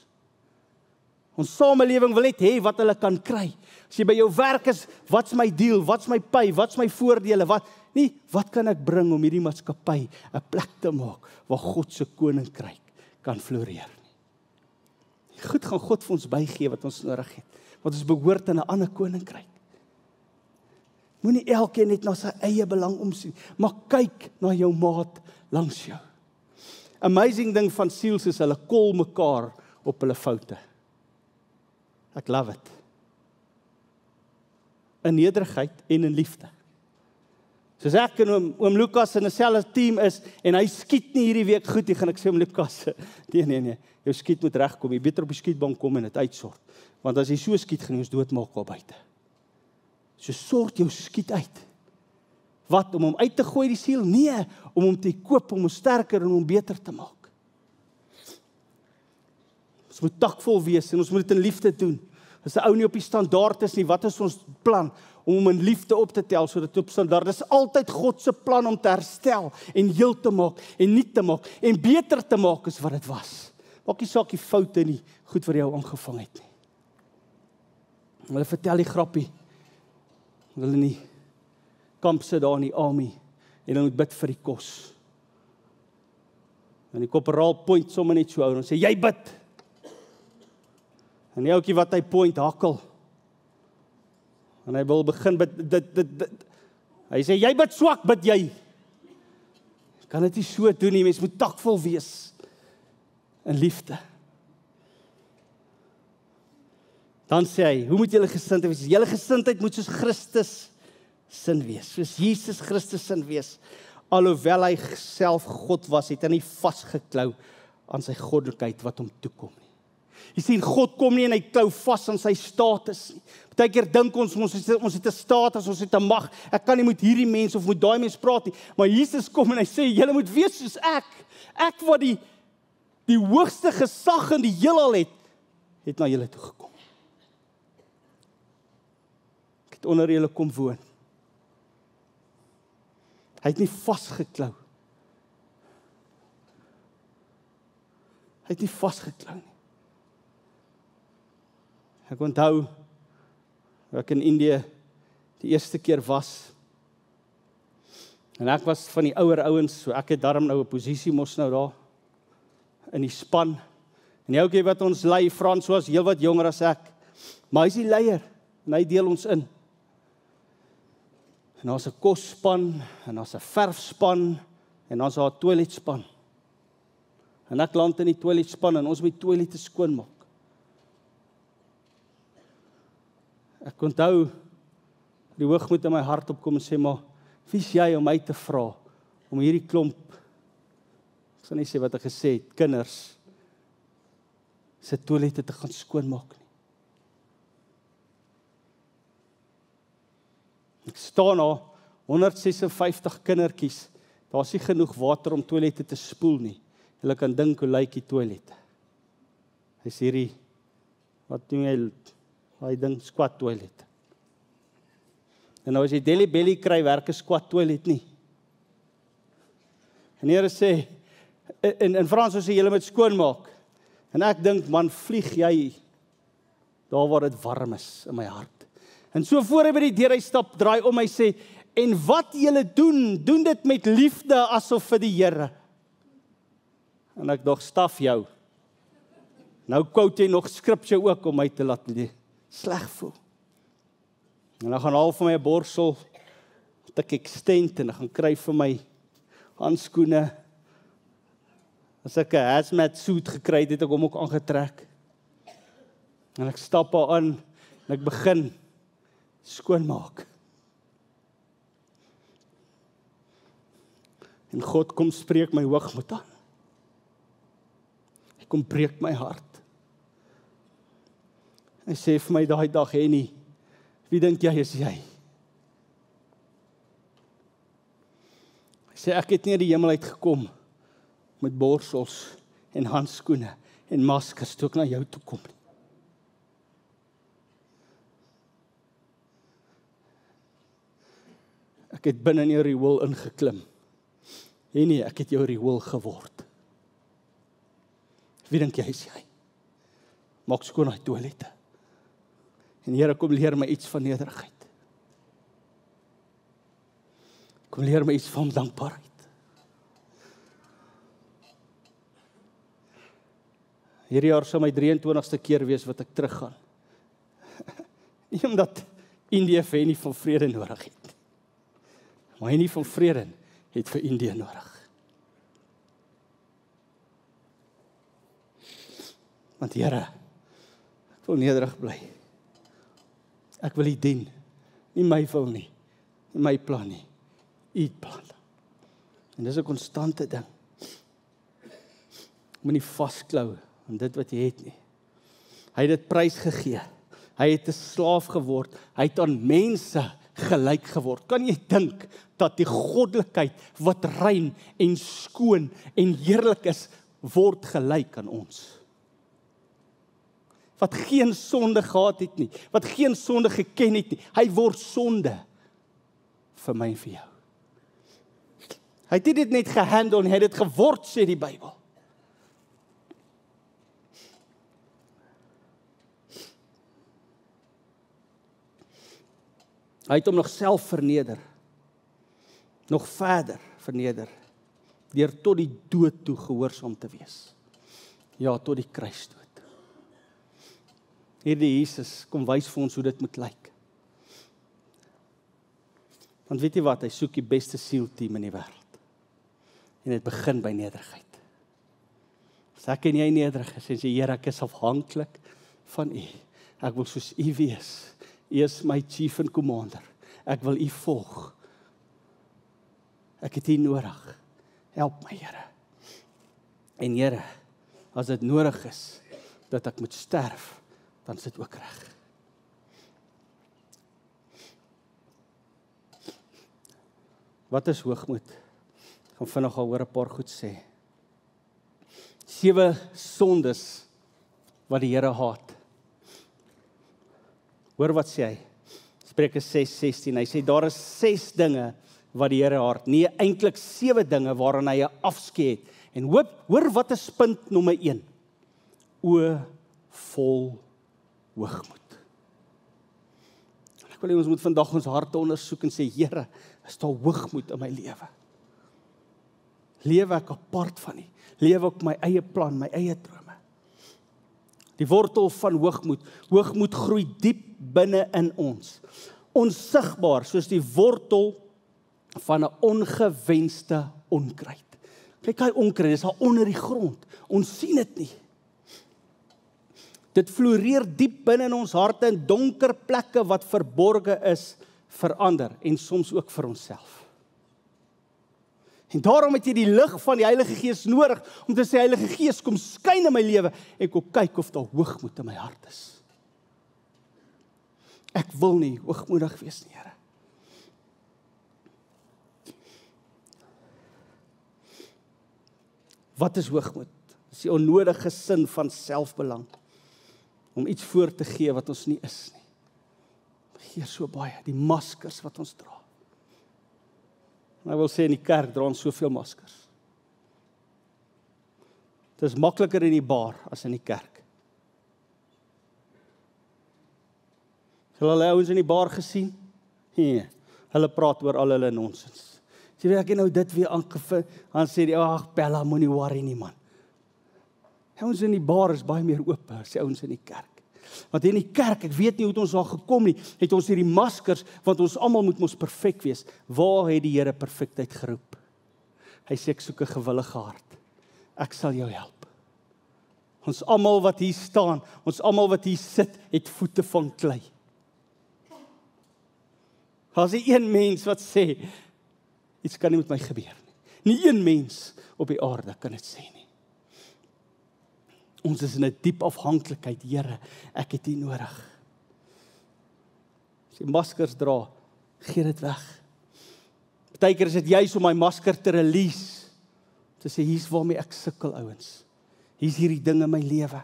S1: Ons samelewing wil net hê wat hulle kan kry. As jy by jou werk is, wat's my deal? Wat's my pay? Wat's my voordele? Wat kan ek bring om hierdie maatskappy 'n plek te maak waar God se koninkryk kan floreer? Goed gaan God vir ons bygee wat ons nodig het, want ons behoort aan 'n ander koninkryk. Moenie elkeen net na sy eie belang omsien, maar kyk na jou maat langs jou. Amazing ding van siels is hulle kol mekaar op hulle foute. Ek love it. In nederigheid en in liefde. Soos ek en oom Lukas in 'n selfde team is, en hy skiet nie hierdie week goed nie, gaan ek sê oom Lukas, nee, jou skiet moet regkom, jy beter op die skietbank kom en dit uitsort. Want as jy so skiet, gaan jy ons doodmaak al buite. So sort jou skiet uit. Wat, om hom uit te gooi die siel? Nee, om hom te koop, om hom sterker en om hom beter te maak. Ons moet takvol wees en ons moet dit in liefde doen. As 'n ou nie op die standaard is nie, wat is ons plan? Om hom in liefde op te tel, sodat op standaard. Dit is altyd God se plan om te herstel en heel te maak en nuut te maak en beter te maak as wat dit was. Maak nie saak die foute nie, goed wat jou aangevang het nie. Hulle vertel die grappie. Hulle in die kamp sit daar in die army en hulle moet bid vir die kos. En die korporaal point sommer net so ou en sê, jy bid. En die ouetjie wat hy point hakkel. En hy wil begin bid, hy sê, jy bid swak, bid jy. Kan dit nie so doen nie, mens moet taktvol wees in liefde. Dan sê hy, hoe moet julle gesindheid wees? Julle gesindheid moet soos Christus sin wees, soos Jesus Christus sin wees. Alhoewel hy self God was, het hy nie vasgeklou aan sy goddelikheid wat hom toekom nie. Jy sien, God kom nie en hy klou vas aan sy status nie. Partykeer dink ons het 'n status, ons het 'n mag. Ek kan nie met hierdie mens of met daai mens praat nie. Maar Jesus kom en hy sê, julle moet wees soos ek. Ek wat die hoogste gesag in die heelal het na julle toe gekom. Ek het onder julle kom woon. Hy het nie vasgeklou. Hy het nie vasgeklou nie. Ek onthou, ek in Indië die eerste keer was, en ek was van die ouer ouens, so ek het daarom nou 'n posisie mos nou daar, in die span, en die ouetjie wat ons lei, Frans was heel wat jonger as ek, maar hy is die leier, en hy deel ons in. En daar's 'n kosspan, en daar's 'n verfspan, en daar's 'n toiletspan. En ek land in die toiletspan, en ons moet die toilette skoonmaak. Ek onthou, die hoogmoed in my hart opkom en sê, maar, wie is jy om my te vra, om hierdie klomp, ek sal nie sê wat ek gesê het, kinders, se toilette te gaan skoonmaak nie. Ek staan daar, 156 kindertjies, daar is nie genoeg water om toilette te spoel nie. Hulle kan dink hoe lyk die toilette. Hy sê hierdie, wat doen jy, hy dink squat toilet. En nou as jy Delhi Belly kry, werk 'n squat toilet nie. En Here sê, in Frans sê julle moet skoonmaak. En ek dink, man, vlieg jy daar waar dit warm is in my hart. En so voor hy by die deur hy stap, draai om, hy sê, en wat julle doen dit met liefde asof vir die Here. En ek dog, staf jou. Nou quote jy nog scripture ook om my te laat sleg voel. En dan gaan haal vir my 'n borsel, tik extent en gaan kry vir my handskoene. As ek 'n hazmat suit gekry het, het ek hom ook aangetrek. En ek stap daar aan en ek begin skoonmaak. En God kom spreek my hoogmoed aan. Hy kom breek my hart. Hy sê vir my daai dag, Henny, wie dink jy is jy? Hy sê, ek het nie uit die hemel uitgekom met borsels en handskoene en maskers toe ek na jou toe kom nie. Ek het binne in jou riool ingeklim. Henny, ek het jou riool geword. Wie dink jy is jy? Maak skoon die toilette. En Here, kom leer my iets van nederigheid. Kom leer my iets van dankbaarheid. Hierdie jaar sal my 23ste keer wees wat ek teruggaan. Nie omdat Indië vir Henny van vrede nodig het. Maar Henny van vrede het vir Indië nodig. Want Here, ek wil nederig bly. Ek wil U dien. Nie my wil nie. Nie my plan nie. U plan. En dis 'n konstante ding. Moenie vasklou aan dit wat jy het nie. Hy het dit prys gegee. Hy het 'n slaaf geword. Hy het aan mense gelyk geword. Kan jy dink dat die goddelikheid wat rein en skoon en heerlik is, word gelyk aan ons? Wat geen sonde gehad het nie, wat geen sonde geken het nie, hy word sonde vir my en vir jou. Hy het dit net gehandel en hy het dit geword, sê die Bybel. Hy het hom nog self verneder, nog verder verneder, deur tot die dood toe gehoorsaam te wees. Ja, tot die kruisdood. Hierdie Jesus kom wys vir ons hoe dit moet lyk. Want weet jy wat, hy soek die beste SEAL team in die wêreld. En dit begin by nederigheid. As ek en jy nederig is, en sê, Here, ek is afhanklik van U. Ek wil soos U wees. U is my chief and commander. Ek wil U volg. Ek het U nodig. Help my, Here. En Here, as dit nodig is, dat ek moet sterf, dan is dit ook reg. Wat is hoogmoed? Ek gaan vinnig al hoor 'n paar goed sê. 7 sondes wat die Here haat. Hoor wat sê hy? Spreuke 6:16. Hy sê daar is 6 dinge wat die Here haat. Nee, eintlik 7 dinge waaraan hy 'n afskeid het. En hoor wat is punt nommer 1? O vol hoogmoed. Ek wil hê ons moet vandag ons harte ondersoek en sê, Here, is daar hoogmoed in my lewe? Lewe ek apart van U? Lewe ek my eie plan, my eie drome? Die wortel van hoogmoed. Hoogmoed groei diep binne in ons. Onsigbaar, soos die wortel van 'n ongewenste onkruid. Kyk, hy onkruid, dis daar onder die grond. Ons sien dit nie. Dit floreer diep binne in ons harte in donker plekke wat verborge is vir ander en soms ook vir onsself. En daarom het jy die lig van die Heilige Gees nodig om te sê, Heilige Gees, kom skyn in my lewe en kom kyk of daar hoogmoed in my hart is. Ek wil nie hoogmoedig wees nie, Here. Wat is hoogmoed? Dis die onnodige sin van selfbelang. Om iets voor te gee wat ons nie is nie. Gee so baie, die maskers wat ons dra. En ek wil sê in die kerk dra ons soveel maskers. Dit is makliker in die bar as in die kerk. Hulle ouens in die bar gesien? Nee, hulle praat oor al hulle nonsens. Jy weet, ek het nou dit weer aangevul, dan sê die, ag, Bella, moenie worry nie, man. Ouens in die bar is baie meer oop as die ouens in die kerk. Want in die kerk, ek weet nie hoe ons daar gekom nie, het ons hierdie maskers, want ons almal moet mos perfek wees. Waar het die Here perfektheid geroep? Hy sê, ek soek 'n gewillige hart. Ek sal jou help. Ons almal wat hier staan, ons almal wat hier sit, het voete van klei. Daar's nie een mens wat sê, iets kan nie met my gebeur nie. Nie een mens op die aarde kan dit sê nie. Ons is in 'n diep afhanklikheid, Here, ek het U nodig. As jy maskers dra, gee dit weg. Partykeer is dit juis om my masker te release, te sê, hier's waarmee ek sukkel, ouens. Hier's hierdie ding in my lewe.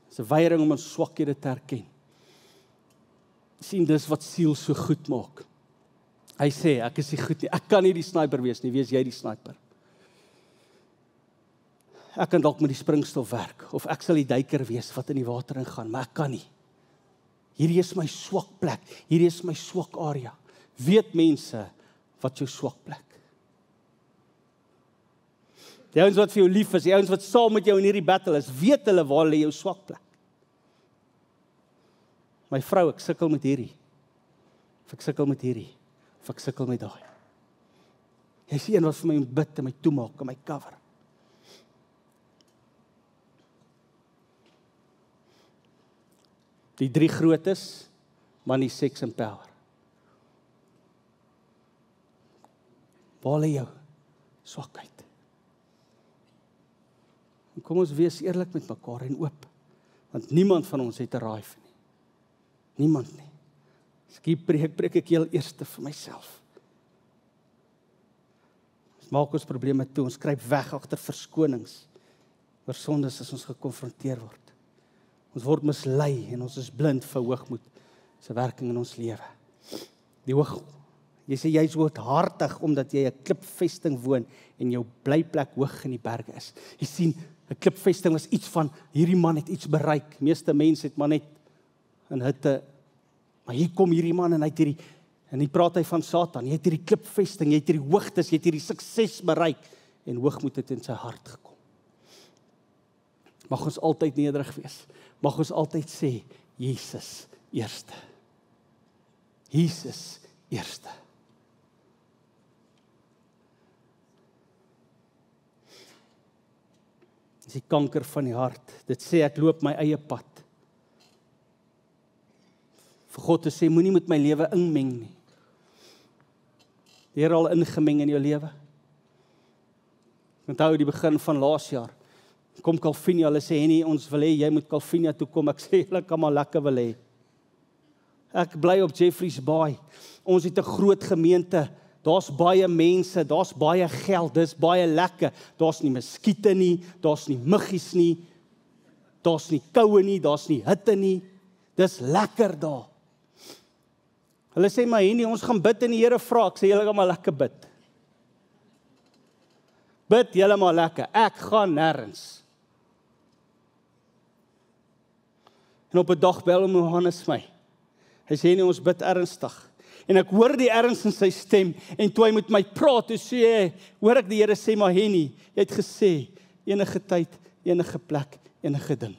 S1: Dis 'n weiering om ons swakhede te erken. Sien, dis wat siel so goed maak. Hy sê, ek is nie goed nie, ek kan nie die sniper wees nie, wees jy die sniper. Ek kan dalk met die springstof werk, of ek sal die duiker wees wat in die water ingaan, maar ek kan nie. Hierdie is my swak plek, hierdie is my swak area. Weet mense wat jou swak plek? Die ouens wat vir jou lief is, die ouens wat saam met jou in hierdie battle is, weet hulle waar lê jou swak plek. My vrou, ek sukkel met hierdie, of ek sukkel met hierdie, of ek sukkel met daai. Jy is die een wat vir my ontbid en my toemaak en my cover. Die 3 grootes, money, sex en power. Waar lê jou swakheid? En kom ons wees eerlik met mekaar en oop, want niemand van ons het 'n raif nie. Niemand nie. As ek preek ek heel eerste vir myself. Ons maak ons probleme toe, ons kruip weg agter verskonings oor sondes as ons gekonfronteer word. Ons word mislei en ons is blind vir hoogmoed se werking in ons lewe. Jy sê jy is hooghartig omdat jy 'n klipvesting woon en jou blyplek hoog in die berge is. Jy sien, 'n klipvesting was iets van, hierdie man het iets bereik. Meeste mense het maar net in hitte, maar hier kom hierdie man en hy het hierdie, en hier praat hy van Satan, jy het hierdie klipvesting, jy het hierdie hoogtes, jy het hierdie sukses bereik, en hoogmoed het in sy hart gekom. Mag ons altyd nederig wees, mag ons altyd sê, Jesus eerste. Jesus eerste. Dis die kanker van die hart. Dit sê ek loop my eie pad. Vir God te sê, moenie met my lewe inmeng nie. Die Here al ingemeng in jou lewe. Ek onthou die begin van laas jaar. Kom Calvinia, hulle sê, Henny, ons wil hê, jy moet Calvinia toe kom. Ek sê, hulle kan maar lekker wil hê. Ek bly op Jeffreys Bay. Ons het 'n groot gemeente. Daar's baie mense, daar's baie geld, dis baie lekker. Daar's nie muskiete nie, daar's nie muggies nie, daar's nie koue nie, daar's nie hitte nie. Dis lekker daar. Hulle sê, maar Henny, ons gaan bid en die Here vra. Ek sê, julle gaan maar lekker bid. Bid julle maar lekker. Ek gaan nêrens. En op 'n dag bel hom Johannes my. Hy sê, nee, ons bid ernstig. En ek hoor die erns in sy stem, en toe hy met my praat, toe sê hy, hoor ek die Here sê, maar Henny, jy het gesê, enige tyd, enige plek, enige ding.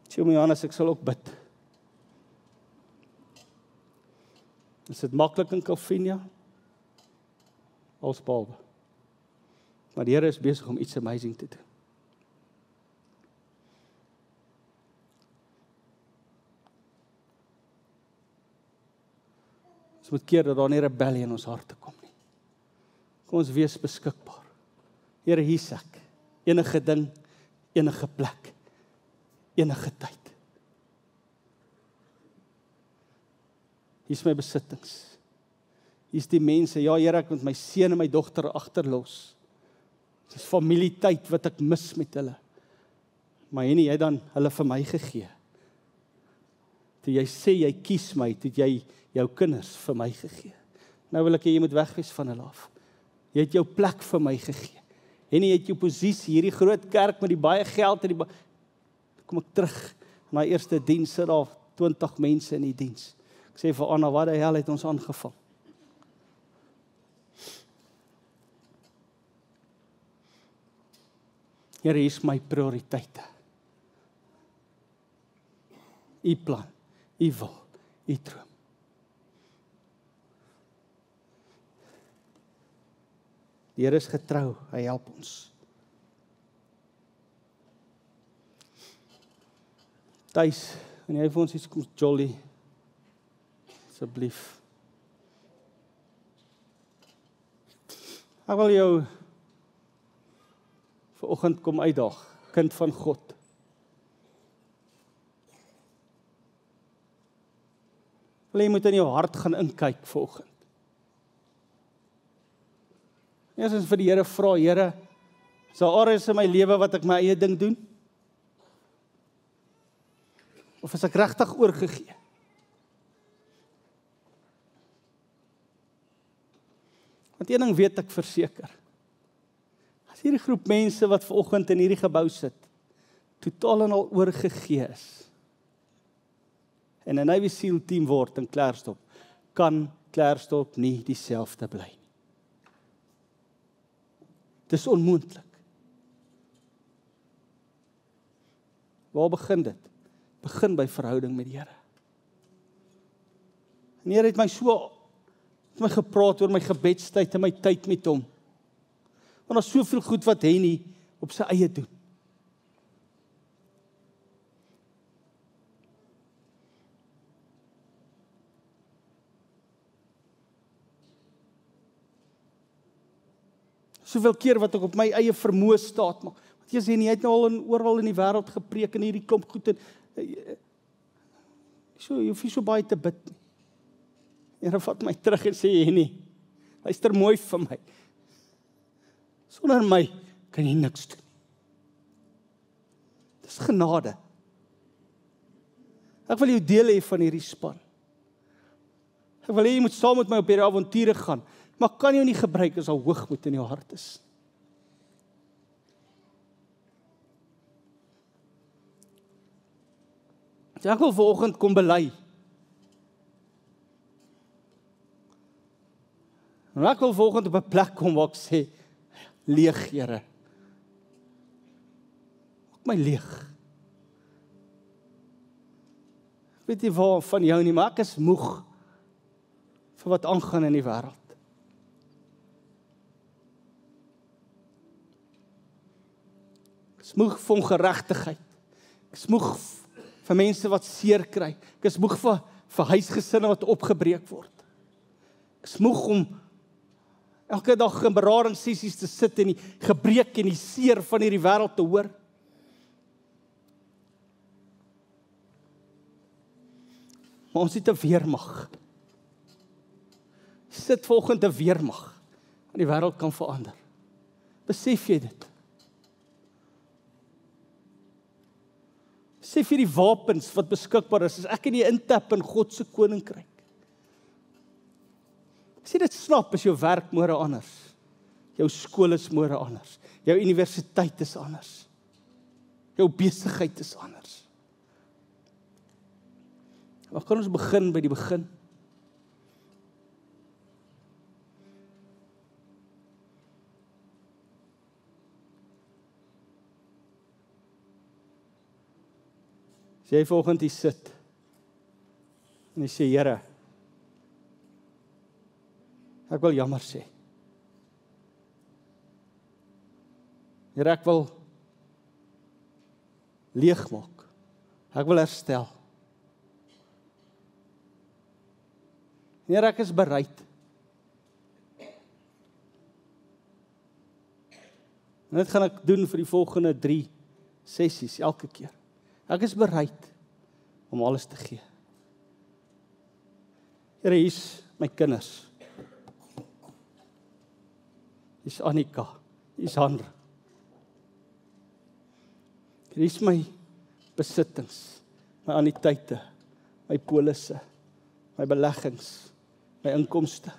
S1: Sê my Johannes, ek sal ook bid. Is dit maklik in Calvinia? Alsbehalwe. Maar die Here is besig om iets amazing te doen. Ons moet keer dat daar nie rebellie in ons harte kom nie. Kom ons wees beskikbaar. Here, hier's ek. Enige ding, enige plek, enige tyd. Hier's my besittings. Hier's die mense. Ja, Here, ek moet my seun en my dogter agterlos. Dis familietyd wat ek mis met hulle. Maar Henny, jy dan hulle vir my gegee. Toe jy sê jy kies my, toe jy jou kinders vir my gegee. Nou wil ek hê jy moet wegwees van hulle af. Jy het jou plek vir my gegee. Henny, jy het jou posisie, hierdie groot kerk met die baie geld en die kom ek terug na die eerste diens, sit daar 20 mense in die diens. Ek sê vir Anna, wat die hel het ons aangevang? Here, hier is my prioriteite. U plan, u wil, u droom. Die Here is getrou, hy help ons. Tuis, en jy vir ons iets kom jolly, asseblief. Ek wil jou vanoggend kom uitdaag, kind van God. Jy moet in jou hart gaan inkyk vanoggend. Eerstens vir die Here vra, Here, is daar areas in my lewe wat ek my eie ding doen? Of is ek regtig oorgegee? Want een ding weet ek verseker. As hierdie groep mense wat vanoggend in hierdie gebou sit, totaal en al oorgegee is, en 'n Navy SEAL team word in Klerksdorp, kan Klerksdorp nie dieselfde bly nie. Dis onmoontlik. Waar begin dit? Begin by verhouding met die Here. En die Here het my gepraat oor my gebedstyd en my tyd met hom. Want daar's soveel goed wat Henny op sy eie doen. Soveel keer wat ek op my eie vermoë staat maak. Want jy sê nie, hy het nou al oral in die wêreld gepreek en hierdie klomp goed en jy hoef nie so baie te bid nie. Here vat my terug en sê, Henny, luister mooi vir my. Sonder my kan jy niks doen. Dis genade. Ek wil jou deel hê van hierdie span. Ek wil hê jy moet saam met my op hierdie avonture gaan, maar kan jou nie gebruik as al hoogmoed in jou hart is. Ek wil vanoggend kom bely. En ek wil vanoggend op 'n plek kom waar ek sê, leeg, Here. Maak my leeg. Ek weet nie waar van jou nie, maar ek is moeg vir wat aangaan in die wêreld. Ek is moeg vir ongeregtigheid. Ek is moeg vir mense wat seer kry. Ek is moeg vir huisgesinne wat opgebreek word. Ek is moeg om elke dag in beradingssessies te sit en die gebreek en die seer van hierdie wêreld te hoor. Maar ons het 'n weermag. Sit volgende 'n weermag. En die wêreld kan verander. Besef jy dit? Besef jy die wapens wat beskikbaar is, as ek en jy intap in God se koninkryk. As jy dit snap, is jou werk môre anders. Jou skool is môre anders. Jou universiteit is anders. Jou besigheid is anders. Maar kan ons begin by die begin? As jy vanoggend hier sit en jy sê, Here, ek wil jammer sê. Here, ek wil leegmaak. Ek wil herstel. Here, ek is bereid. En dit gaan ek doen vir die volgende 3 sessies elke keer. Ek is bereid om alles te gee. Here, hier's my kinders. Hier's Annika, hier's Hanra. Hier's my besittings, my anniteite, my polisse, my beleggings, my inkomste.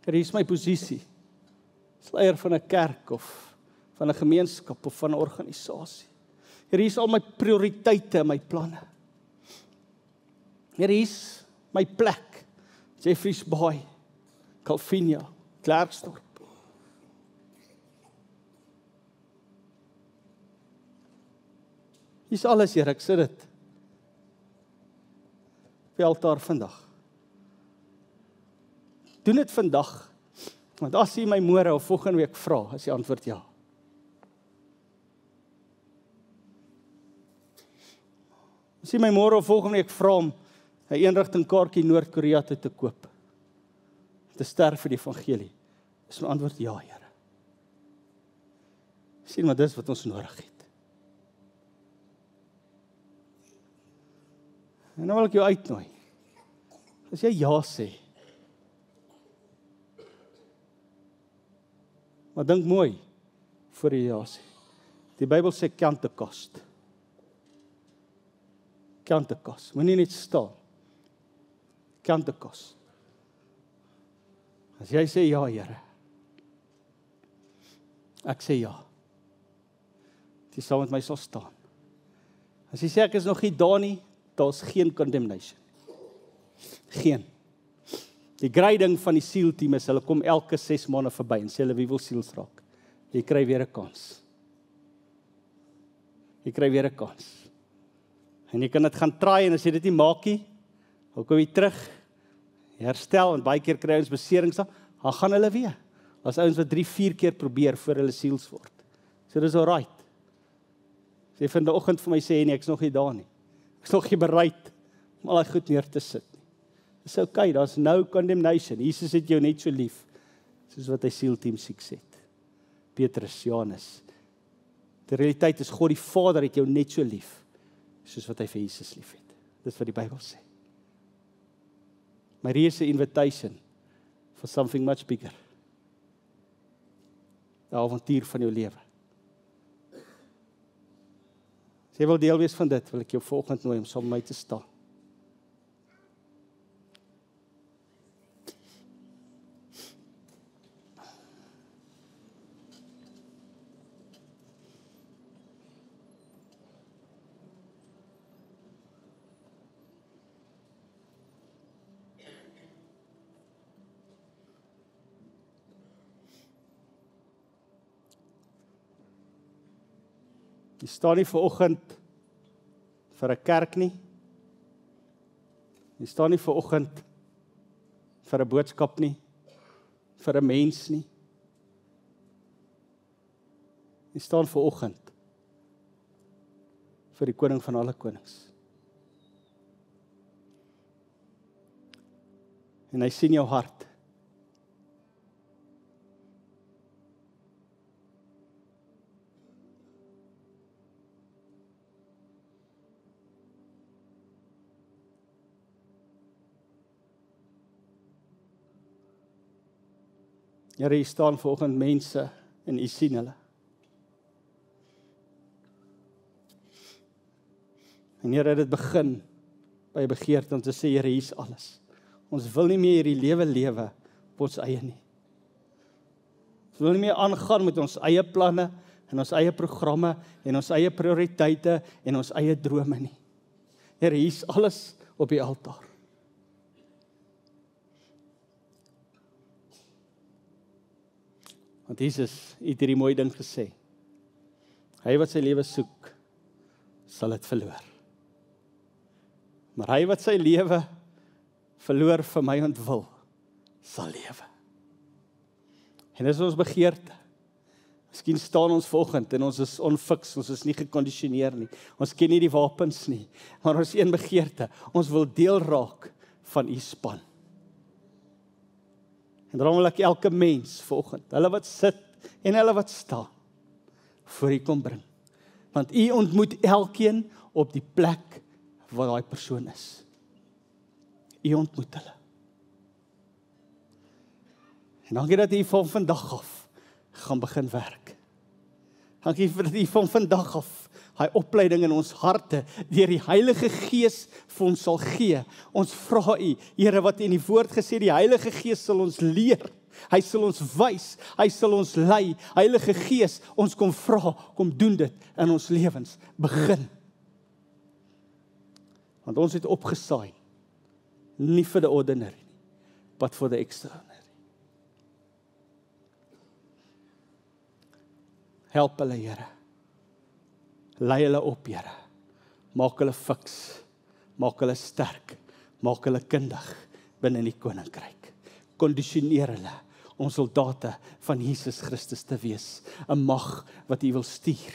S1: Hier's my posisie. As leier van 'n kerk of van 'n gemeenskap of van 'n organisasie. Here, hier's al my prioriteite en my planne. Here, hier's my plek. Jeffreys Bay, Calvinia, Klerksdorp. Hier's alles, Here, ek sit dit op die altaar vandag. Doen dit vandag. Want as jy my môre of volgende week vra, is die antwoord ja. As jy my môre of volgende week vra om 'n eenrigting kaartjie Noord-Korea te koop, te sterf vir die evangelie, is my antwoord ja, Here. Sien, maar dis wat ons nodig het. En nou wil ek jou uitnooi. As jy ja sê, maar dink mooi voor jy ja sê. Die Bybel sê count the cost. Count the cost. Moenie net staan. Count the cost. As jy sê ja, Here. Ek sê ja. Jy saam met my sal staan. As jy sê ek is nog nie daar nie, daar's geen condemnation. Geen. Die grading van die sielteam is, hulle kom elke 6 maande verby en sê hulle wie wil siels raak. Jy kry weer 'n kans. Jy kry weer 'n kans. En jy kan dit gaan try en as jy dit nie maak nie, dan kom jy terug, herstel en baie keer kry ons beserings dan gaan hulle weer. As ouens wat 3-4 keer probeer voor hulle siels word. So dis alright. As jy vanoggend vir my sê nee, ek's nog nie daar nie. Ek's nog nie bereid om al daai goed neer te sit nie. Dis okay, daar's no condemnation. Jesus het jou net so lief soos wat hy sielteam siek sê. Petrus, Johannes. Die realiteit is God die Vader het jou net so lief soos wat hy vir Jesus lief het. Dis wat die Bybel sê. Maar hier is 'n invitation for something much bigger. Die avontuur van jou lewe. As jy wil deel wees van dit, wil ek jou volgende nooi om saam met my te staan. Jy staan nie vanoggend vir 'n kerk nie. Jy staan nie vir oggend vir 'n boodskap nie, vir 'n mens nie. Jy staan vir oggend vir die koning van alle konings. En hy sien jou hart. Here, hier staan vanoggend mense en u sien hulle. En Here, dit begin by 'n begeerte om te sê, Here, hier's alles. Ons wil nie meer hierdie lewe lewe op ons eie nie. Ons wil nie meer aangaan met ons eie planne en ons eie programme en ons eie prioriteite en ons eie drome nie. Here, hier's alles op die altaar. Want Jesus het hierdie mooi ding gesê. Hy wat sy lewe soek, sal dit verloor. Maar hy wat sy lewe verloor vir my ontwil, sal lewe. En dis ons begeerte. Miskien staan ons vanoggend en ons is onfiks, ons is nie gekondisioneer nie. Ons ken nie die wapens nie, maar ons een begeerte. Ons wil deel raak van u span. En daarom wil ek elke mens vanoggend, hulle wat sit en hulle wat staan, voor u kom bring. Want u ontmoet elkeen op die plek waar daai persoon is. U ontmoet hulle. En dankie dat u van vandag af gaan begin werk. Dankie dat u van vandag af daai opleiding in ons harte deur die Heilige Gees vir ons sal gee. Ons vra u, Here, wat in die woord gesê, die Heilige Gees sal ons leer. Hy sal ons wys, hy sal ons lei. Heilige Gees, ons kom vra, kom doen dit in ons lewens. Begin. Want ons het opgesaai, nie vir the ordinary nie, but for the extraordinary. Help hulle, Here. Lei hulle op, Here. Maak hulle fiks, maak hulle sterk, maak hulle kundig binne die koninkryk. Kondisioneer hulle om soldate van Jesus Christus te wees, 'n mag wat u wil stuur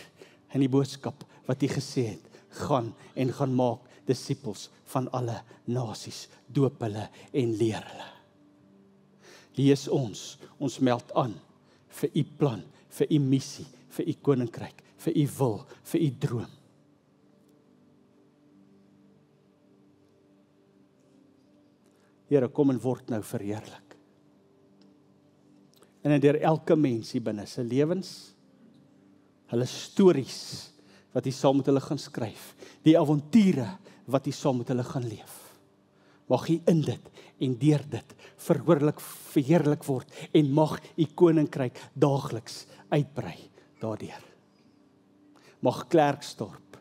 S1: in die boodskap wat u gesê het, gaan maak disippels van alle nasies, doop hulle en leer hulle. Lees ons meld aan vir u plan, vir u missie, vir u koninkryk, vir u wil, vir u droom. Here, kom en word nou verheerlik. En deur elke mens hier binne se lewens, hulle stories wat u saam met hulle gaan skryf, die avonture wat u saam met hulle gaan leef. Mag u in dit en deur dit verheerlik word en mag u koninkryk daagliks uitbrei daardeur. Mag Klerksdorp,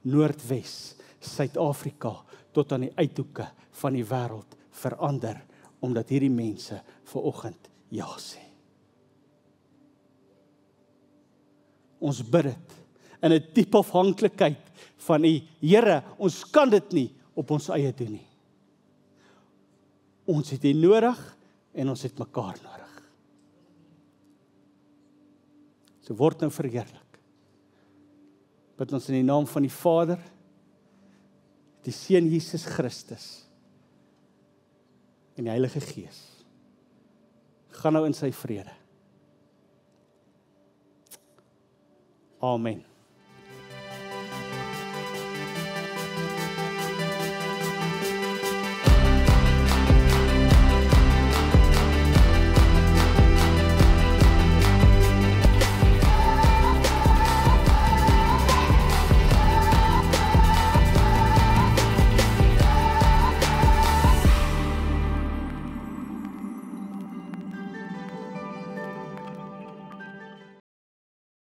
S1: Noordwes, Suid-Afrika tot aan die uithoeke van die wêreld verander, omdat hierdie mense vanoggend ja sê. Ons bid dit in 'n diepe afhanklikheid van u. Here, ons kan dit nie op ons eie doen nie. Ons het u nodig en ons het mekaar nodig. So word nou verheerlik. Bid ons in die naam van die Vader, die Seun Jesus Christus en die Heilige Gees. Gaan nou in sy vrede. Amen.